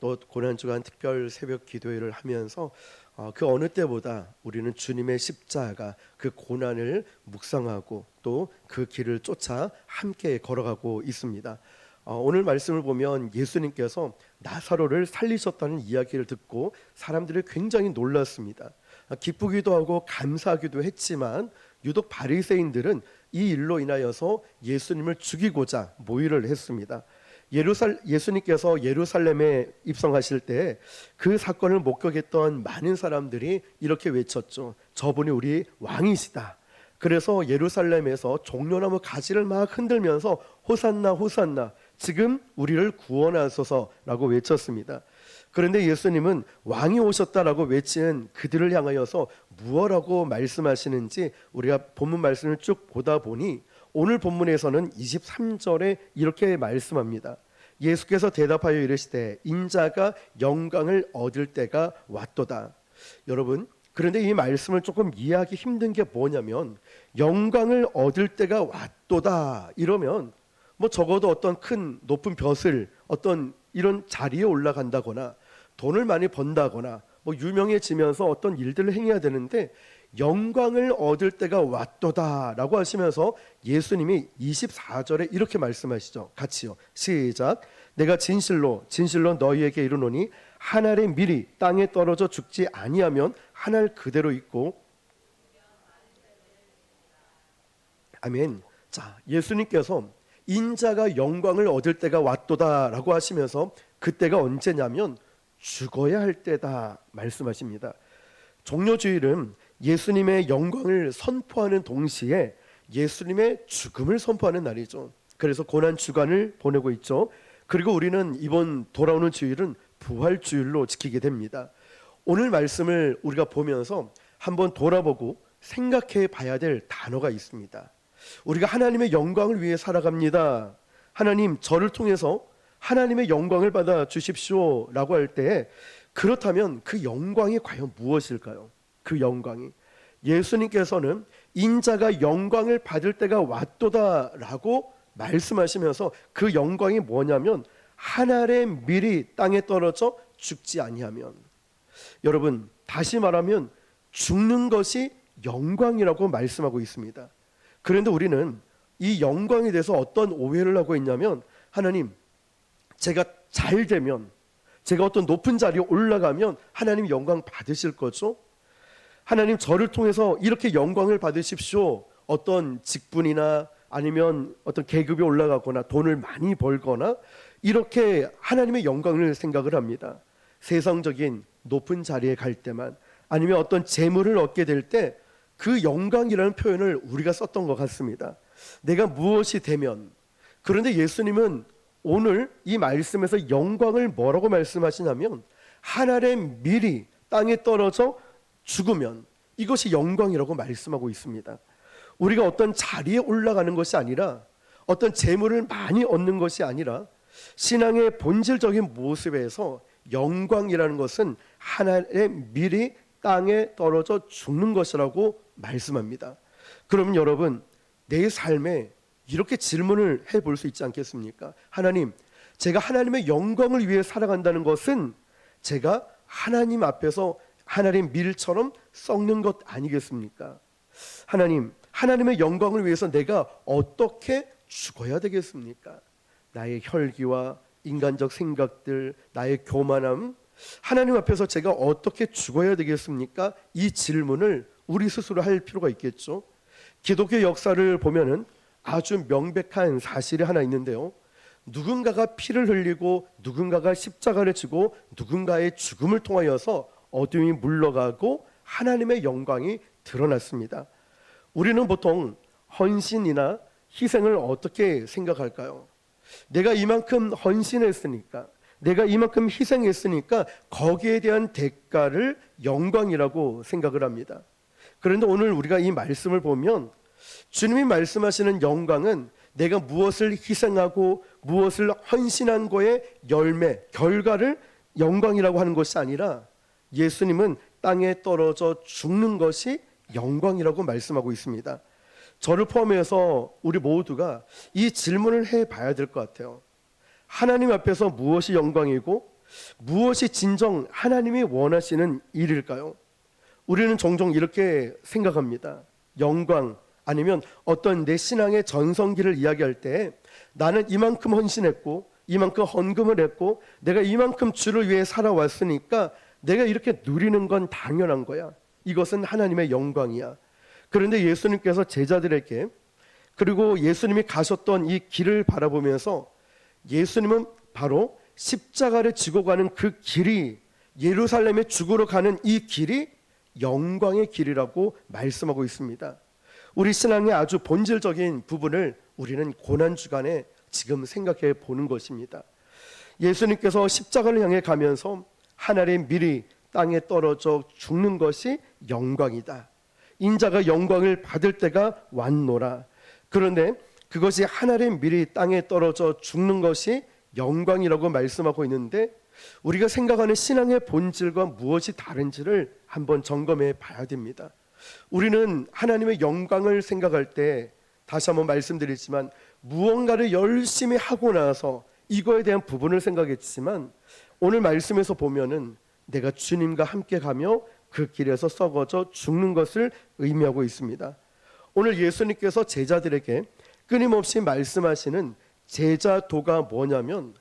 또 고난주간 특별 새벽 기도회를 하면서 그 어느 때보다 우리는 주님의 십자가 그 고난을 묵상하고 또 그 길을 쫓아 함께 걸어가고 있습니다. 오늘 말씀을 보면 예수님께서 나사로를 살리셨다는 이야기를 듣고 사람들이 굉장히 놀랐습니다. 기쁘기도 하고 감사하기도 했지만 유독 바리새인들은 이 일로 인하여서 예수님을 죽이고자 모의를 했습니다. 예수님께서 예루살렘에 입성하실 때 그 사건을 목격했던 많은 사람들이 이렇게 외쳤죠. 저분이 우리 왕이시다. 그래서 예루살렘에서 종려나무 가지를 막 흔들면서 호산나 호산나 지금 우리를 구원하소서라고 외쳤습니다. 그런데 예수님은 왕이 오셨다라고 외친 그들을 향하여서 무엇라고 말씀하시는지 우리가 본문 말씀을 쭉 보다 보니 오늘 본문에서는 23절에 이렇게 말씀합니다. 예수께서 대답하여 이르시되 인자가 영광을 얻을 때가 왔도다. 여러분, 그런데 이 말씀을 조금 이해하기 힘든 게 뭐냐면 영광을 얻을 때가 왔도다 이러면 뭐 적어도 어떤 큰 높은 벼슬 어떤 이런 자리에 올라간다거나 돈을 많이 번다거나 뭐 유명해지면서 어떤 일들을 행해야 되는데 영광을 얻을 때가 왔도다 라고 하시면서 예수님이 24절에 이렇게 말씀하시죠. 같이요. 시작. 내가 진실로 진실로 너희에게 이르노니 한 알의 밀이 땅에 떨어져 죽지 아니하면 한 알 그대로 있고. 아멘. 자, 예수님께서 인자가 영광을 얻을 때가 왔도다 라고 하시면서 그때가 언제냐면 죽어야 할 때다 말씀하십니다. 종려주일은 예수님의 영광을 선포하는 동시에 예수님의 죽음을 선포하는 날이죠. 그래서 고난주간을 보내고 있죠. 그리고 우리는 이번 돌아오는 주일은 부활주일로 지키게 됩니다. 오늘 말씀을 우리가 보면서 한번 돌아보고 생각해 봐야 될 단어가 있습니다. 우리가 하나님의 영광을 위해 살아갑니다. 하나님 저를 통해서 하나님의 영광을 받아 주십시오 라고 할 때 그렇다면 그 영광이 과연 무엇일까요? 그 영광이 예수님께서는 인자가 영광을 받을 때가 왔도다 라고 말씀하시면서 그 영광이 뭐냐면 한 알의 밀이 땅에 떨어져 죽지 아니하면, 여러분 다시 말하면 죽는 것이 영광이라고 말씀하고 있습니다. 그런데 우리는 이 영광에 대해서 어떤 오해를 하고 있냐면 하나님 제가 잘 되면 제가 어떤 높은 자리에 올라가면 하나님 영광 받으실 거죠? 하나님 저를 통해서 이렇게 영광을 받으십시오. 어떤 직분이나 아니면 어떤 계급이 올라가거나 돈을 많이 벌거나 이렇게 하나님의 영광을 생각을 합니다. 세상적인 높은 자리에 갈 때만 아니면 어떤 재물을 얻게 될 때 그 영광이라는 표현을 우리가 썼던 것 같습니다. 내가 무엇이 되면. 그런데 예수님은 오늘 이 말씀에서 영광을 뭐라고 말씀하시냐면 한 알의 밀이 땅에 떨어져 죽으면 이것이 영광이라고 말씀하고 있습니다. 우리가 어떤 자리에 올라가는 것이 아니라 어떤 재물을 많이 얻는 것이 아니라 신앙의 본질적인 모습에서 영광이라는 것은 한 알의 밀이 땅에 떨어져 죽는 것이라고 말씀합니다. 그러면 여러분 내 삶에 이렇게 질문을 해볼 수 있지 않겠습니까? 하나님, 제가 하나님의 영광을 위해 살아간다는 것은 제가 하나님 앞에서 하나님의 밀처럼 썩는 것 아니겠습니까? 하나님, 하나님의 영광을 위해서 내가 어떻게 죽어야 되겠습니까? 나의 혈기와 인간적 생각들, 나의 교만함, 하나님 앞에서 제가 어떻게 죽어야 되겠습니까? 이 질문을 우리 스스로 할 필요가 있겠죠. 기독교 역사를 보면은 아주 명백한 사실이 하나 있는데요. 누군가가 피를 흘리고 누군가가 십자가를 지고 누군가의 죽음을 통하여서 어둠이 물러가고 하나님의 영광이 드러났습니다. 우리는 보통 헌신이나 희생을 어떻게 생각할까요? 내가 이만큼 헌신했으니까, 내가 이만큼 희생했으니까 거기에 대한 대가를 영광이라고 생각을 합니다. 그런데 오늘 우리가 이 말씀을 보면 주님이 말씀하시는 영광은 내가 무엇을 희생하고 무엇을 헌신한 거의 열매, 결과를 영광이라고 하는 것이 아니라 예수님은 땅에 떨어져 죽는 것이 영광이라고 말씀하고 있습니다. 저를 포함해서 우리 모두가 이 질문을 해봐야 될 것 같아요. 하나님 앞에서 무엇이 영광이고 무엇이 진정 하나님이 원하시는 일일까요? 우리는 종종 이렇게 생각합니다. 영광 아니면 어떤 내 신앙의 전성기를 이야기할 때 나는 이만큼 헌신했고 이만큼 헌금을 했고 내가 이만큼 주를 위해 살아왔으니까 내가 이렇게 누리는 건 당연한 거야. 이것은 하나님의 영광이야. 그런데 예수님께서 제자들에게 그리고 예수님이 가셨던 이 길을 바라보면서 예수님은 바로 십자가를 지고 가는 그 길이 예루살렘에 죽으러 가는 이 길이 영광의 길이라고 말씀하고 있습니다. 우리 신앙의 아주 본질적인 부분을 우리는 고난주간에 지금 생각해 보는 것입니다. 예수님께서 십자가를 향해 가면서 하늘의 밀이 땅에 떨어져 죽는 것이 영광이다. 인자가 영광을 받을 때가 왔노라. 그런데 그것이 하늘의 밀이 땅에 떨어져 죽는 것이 영광이라고 말씀하고 있는데 우리가 생각하는 신앙의 본질과 무엇이 다른지를 한번 점검해 봐야 됩니다. 우리는 하나님의 영광을 생각할 때 다시 한번 말씀드리지만 무언가를 열심히 하고 나서 이거에 대한 부분을 생각했지만 오늘 말씀에서 보면은 내가 주님과 함께 가며 그 길에서 썩어져 죽는 것을 의미하고 있습니다. 오늘 예수님께서 제자들에게 끊임없이 말씀하시는 제자도가 뭐냐면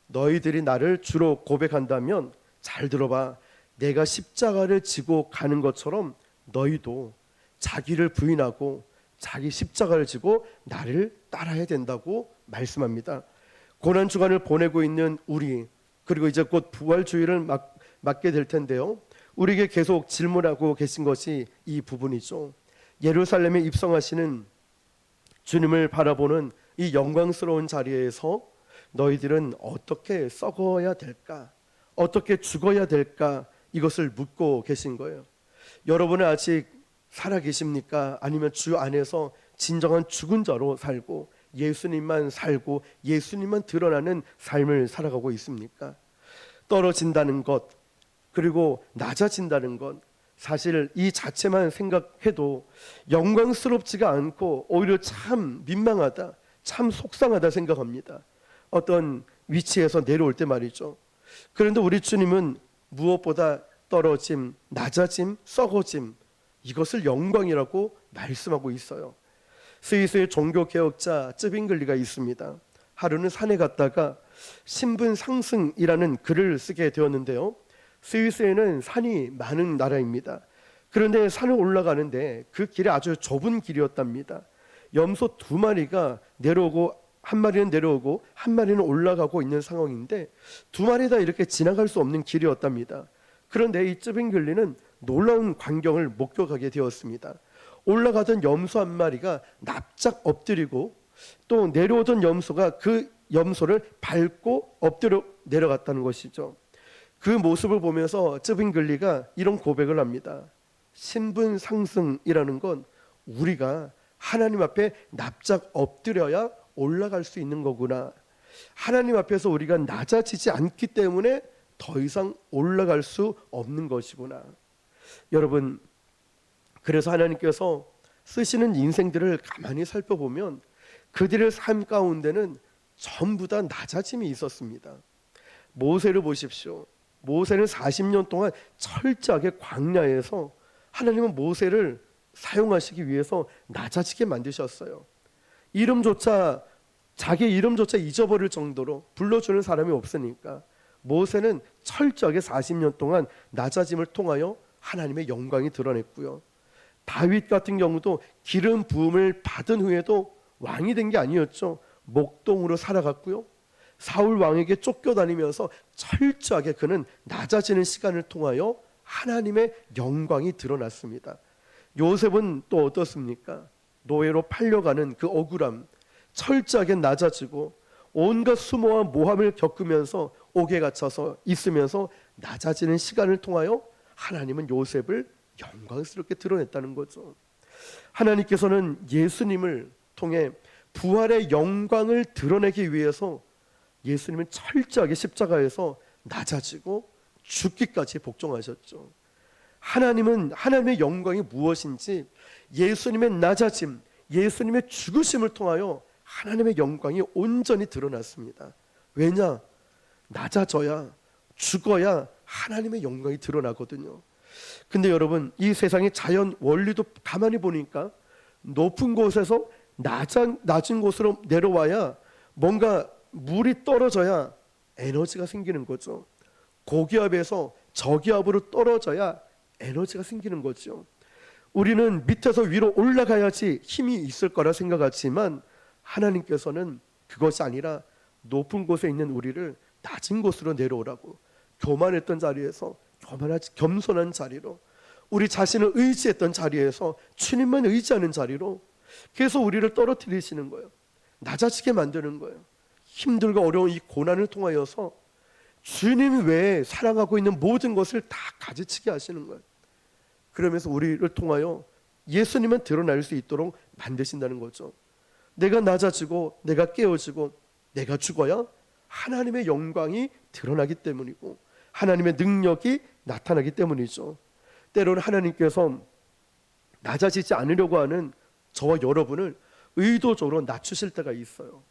너희들이 나를 주로 고백한다면 잘 들어봐. 내가 십자가를 지고 가는 것처럼 너희도 자기를 부인하고 자기 십자가를 지고 나를 따라야 된다고 말씀합니다. 고난주간을 보내고 있는 우리 그리고 이제 곧 부활주의를 맞게 될 텐데요. 우리에게 계속 질문하고 계신 것이 이 부분이죠. 예루살렘에 입성하시는 주님을 바라보는 이 영광스러운 자리에서 너희들은 어떻게 썩어야 될까? 어떻게 죽어야 될까? 이것을 묻고 계신 거예요. 여러분은 아직 살아 계십니까? 아니면 주 안에서 진정한 죽은 자로 살고 예수님만 살고 예수님만 드러나는 삶을 살아가고 있습니까? 떨어진다는 것 그리고 낮아진다는 것 사실 이 자체만 생각해도 영광스럽지가 않고 오히려 참 민망하다, 참 속상하다 생각합니다. 어떤 위치에서 내려올 때 말이죠. 그런데 우리 주님은 무엇보다 떨어짐, 낮아짐, 썩어짐 이것을 영광이라고 말씀하고 있어요. 스위스의 종교개혁자 쯔빙글리가 있습니다. 하루는 산에 갔다가 신분 상승이라는 글을 쓰게 되었는데요. 스위스에는 산이 많은 나라입니다. 그런데 산을 올라가는데 그 길이 아주 좁은 길이었답니다. 염소 2마리가 내려오고 한 마리는 내려오고 한 마리는 올라가고 있는 상황인데 2마리 다 이렇게 지나갈 수 없는 길이었답니다. 그런데 이 쯔빙글리는 놀라운 광경을 목격하게 되었습니다. 올라가던 염소 한 마리가 납작 엎드리고 또 내려오던 염소가 그 염소를 밟고 엎드려 내려갔다는 것이죠. 그 모습을 보면서 쯔빙글리가 이런 고백을 합니다. 신분 상승이라는 건 우리가 하나님 앞에 납작 엎드려야 올라갈 수 있는 거구나. 하나님 앞에서 우리가 낮아지지 않기 때문에 더 이상 올라갈 수 없는 것이구나. 여러분, 그래서 하나님께서 쓰시는 인생들을 가만히 살펴보면 그들의 삶 가운데는 전부 다 낮아짐이 있었습니다. 모세를 보십시오. 모세는 40년 동안 철저하게 광야에서 하나님은 모세를 사용하시기 위해서 낮아지게 만드셨어요. 자기 이름조차 잊어버릴 정도로 불러주는 사람이 없으니까 모세는 철저하게 40년 동안 낮아짐을 통하여 하나님의 영광이 드러냈고요. 다윗 같은 경우도 기름 부음을 받은 후에도 왕이 된 게 아니었죠. 목동으로 살아갔고요. 사울 왕에게 쫓겨다니면서 철저하게 그는 낮아지는 시간을 통하여 하나님의 영광이 드러났습니다. 요셉은 또 어떻습니까? 노예로 팔려가는 그 억울함, 철저하게 낮아지고 온갖 수모와 모함을 겪으면서 옥에 갇혀서 있으면서 낮아지는 시간을 통하여 하나님은 요셉을 영광스럽게 드러냈다는 거죠. 하나님께서는 예수님을 통해 부활의 영광을 드러내기 위해서 예수님은 철저하게 십자가에서 낮아지고 죽기까지 복종하셨죠. 하나님은 하나님의 영광이 무엇인지 예수님의 낮아짐, 예수님의 죽으심을 통하여 하나님의 영광이 온전히 드러났습니다. 왜냐? 낮아져야 죽어야 하나님의 영광이 드러나거든요. 근데 여러분, 이 세상의 자연 원리도 가만히 보니까 높은 곳에서 낮은 곳으로 내려와야 뭔가 물이 떨어져야 에너지가 생기는 거죠. 고기압에서 저기압으로 떨어져야 에너지가 생기는 거죠. 우리는 밑에서 위로 올라가야지 힘이 있을 거라 생각하지만 하나님께서는 그것이 아니라 높은 곳에 있는 우리를 낮은 곳으로 내려오라고, 교만했던 자리에서 겸손한 자리로, 우리 자신을 의지했던 자리에서 주님만 의지하는 자리로 계속 우리를 떨어뜨리시는 거예요. 낮아지게 만드는 거예요. 힘들고 어려운 이 고난을 통하여서 주님 외에 사랑하고 있는 모든 것을 다 가지치게 하시는 거예요. 그러면서 우리를 통하여 예수님만 드러날 수 있도록 만드신다는 거죠. 내가 낮아지고 내가 깨어지고 내가 죽어야 하나님의 영광이 드러나기 때문이고 하나님의 능력이 나타나기 때문이죠. 때로는 하나님께서 낮아지지 않으려고 하는 저와 여러분을 의도적으로 낮추실 때가 있어요.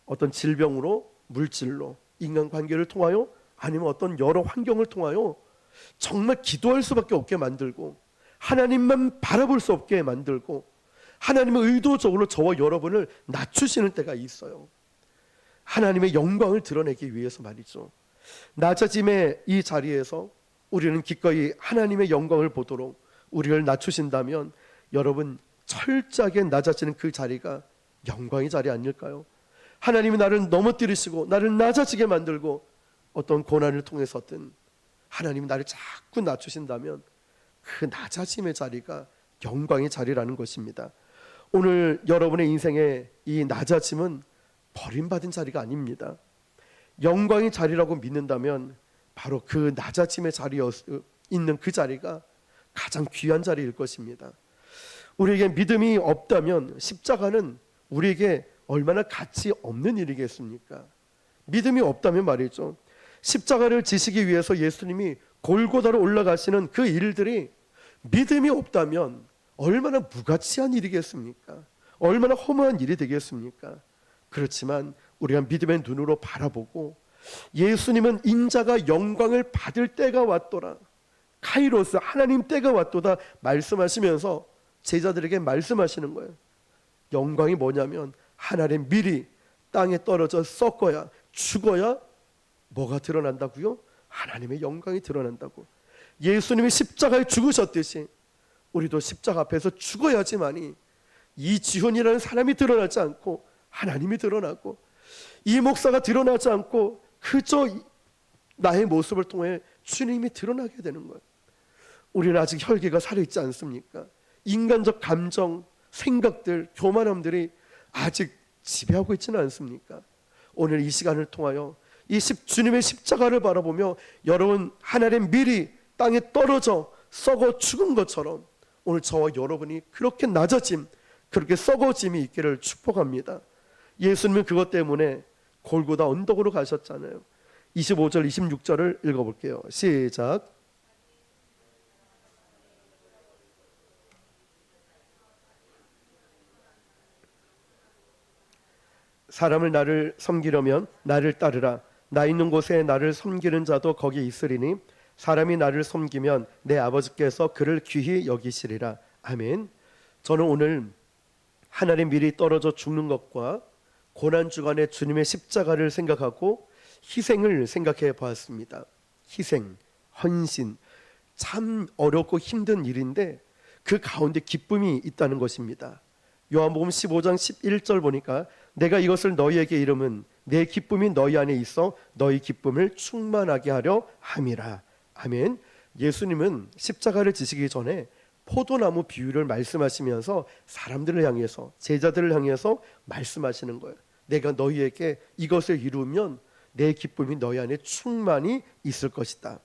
어떤 질병으로, 물질로, 인간관계를 통하여, 아니면 어떤 여러 환경을 통하여 정말 기도할 수밖에 없게 만들고 하나님만 바라볼 수 없게 만들고 하나님은 의도적으로 저와 여러분을 낮추시는 때가 있어요. 하나님의 영광을 드러내기 위해서 말이죠. 낮아짐의 이 자리에서 우리는 기꺼이 하나님의 영광을 보도록 우리를 낮추신다면 여러분, 철저하게 낮아지는 그 자리가 영광의 자리 아닐까요? 하나님이 나를 넘어뜨리시고 나를 낮아지게 만들고 어떤 고난을 통해서든 하나님이 나를 자꾸 낮추신다면 그 낮아짐의 자리가 영광의 자리라는 것입니다. 오늘 여러분의 인생의 이 낮아짐은 버림받은 자리가 아닙니다. 영광의 자리라고 믿는다면 바로 그 낮아짐의 자리에 있는 그 자리가 가장 귀한 자리일 것입니다. 우리에게 믿음이 없다면 십자가는 우리에게 얼마나 가치 없는 일이겠습니까? 믿음이 없다면 말이죠. 십자가를 지시기 위해서 예수님이 골고다로 올라가시는 그 일들이 믿음이 없다면 얼마나 무가치한 일이겠습니까? 얼마나 허무한 일이 되겠습니까? 그렇지만 우리가 믿음의 눈으로 바라보고 예수님은 인자가 영광을 받을 때가 왔도다, 카이로스, 하나님 때가 왔도다 말씀하시면서 제자들에게 말씀하시는 거예요. 영광이 뭐냐면 하나님 밀이 땅에 떨어져 썩어야, 죽어야 뭐가 드러난다고요? 하나님의 영광이 드러난다고. 예수님이 십자가에 죽으셨듯이 우리도 십자가 앞에서 죽어야지만이 이 지훈이라는 사람이 드러나지 않고 하나님이 드러나고, 이 목사가 드러나지 않고 그저 나의 모습을 통해 주님이 드러나게 되는 거예요. 우리는 아직 혈기가 살아있지 않습니까? 인간적 감정, 생각들, 교만함들이 아직 지배하고 있지는 않습니까? 오늘 이 시간을 통하여 주님의 십자가를 바라보며 여러분, 하나님의 밀이 땅에 떨어져 썩어 죽은 것처럼 오늘 저와 여러분이 그렇게 낮아짐, 그렇게 썩어짐이 있기를 축복합니다. 예수님은 그것 때문에 골고다 언덕으로 가셨잖아요. 25절 26절을 읽어볼게요. 시작. 사람을 나를 섬기려면 나를 따르라. 나 있는 곳에 나를 섬기는 자도 거기 있으리니 사람이 나를 섬기면 내 아버지께서 그를 귀히 여기시리라. 아멘. 저는 오늘 하나님 밀이 떨어져 죽는 것과 고난 주간에 주님의 십자가를 생각하고 희생을 생각해 보았습니다. 희생, 헌신, 참 어렵고 힘든 일인데 그 가운데 기쁨이 있다는 것입니다. 요한복음 15장 11절 보니까 내가 이것을 너희에게 이름은 내 기쁨이 너희 안에 있어 너희 기쁨을 충만하게 하려 함이라. 아멘. 예수님은 십자가를 지시기 전에 포도나무 비유를 말씀하시면서 사람들을 향해서, 제자들을 향해서 말씀하시는 거예요. 내가 너희에게 이것을 이루면 내 기쁨이 너희 안에 충만히 있을 것이다.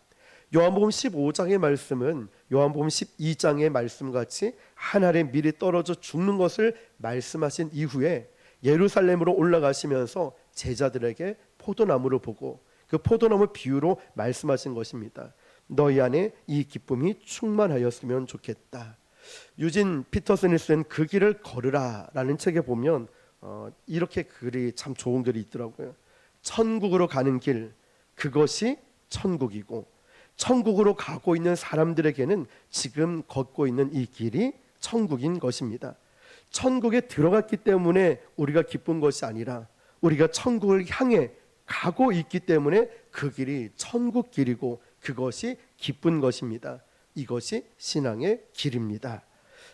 요한복음 15장의 말씀은 요한복음 12장의 말씀같이 하늘의 밀이 떨어져 죽는 것을 말씀하신 이후에 예루살렘으로 올라가시면서 제자들에게 포도나무를 보고 그 포도나무 비유로 말씀하신 것입니다. 너희 안에 이 기쁨이 충만하였으면 좋겠다. 유진 피터슨이 쓴 그 길을 걸으라 라는 책에 보면 이렇게 글이 참 좋은 글이 있더라고요. 천국으로 가는 길, 그것이 천국이고, 천국으로 가고 있는 사람들에게는 지금 걷고 있는 이 길이 천국인 것입니다. 천국에 들어갔기 때문에 우리가 기쁜 것이 아니라 우리가 천국을 향해 가고 있기 때문에 그 길이 천국 길이고 그것이 기쁜 것입니다. 이것이 신앙의 길입니다.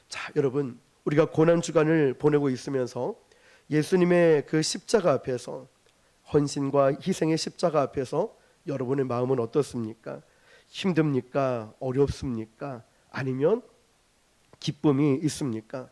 자, 여러분, 우리가 고난 주간을 보내고 있으면서 예수님의 그 십자가 앞에서, 헌신과 희생의 십자가 앞에서 여러분의 마음은 어떻습니까? 힘듭니까? 어렵습니까? 아니면 기쁨이 있습니까?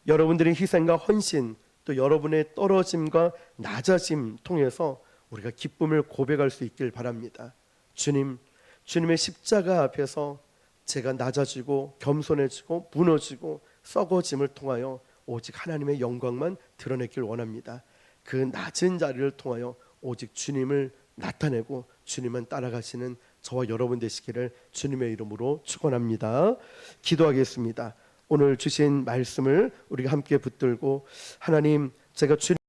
여러분들의 희생과 헌신, 또 여러분의 떨어짐과 낮아짐 통해서 우리가 기쁨을 고백할 수 있길 바랍니다. 주님의 십자가 앞에서 제가 낮아지고 겸손해지고 무너지고 썩어짐을 통하여 오직 하나님의 영광만 드러내길 원합니다. 그 낮은 자리를 통하여 오직 주님을 나타내고 주님만 따라가시는 저와 여러분 되시기를 주님의 이름으로 축원합니다. 기도하겠습니다. 오늘 주신 말씀을 우리가 함께 붙들고, 하나님, 제가 주님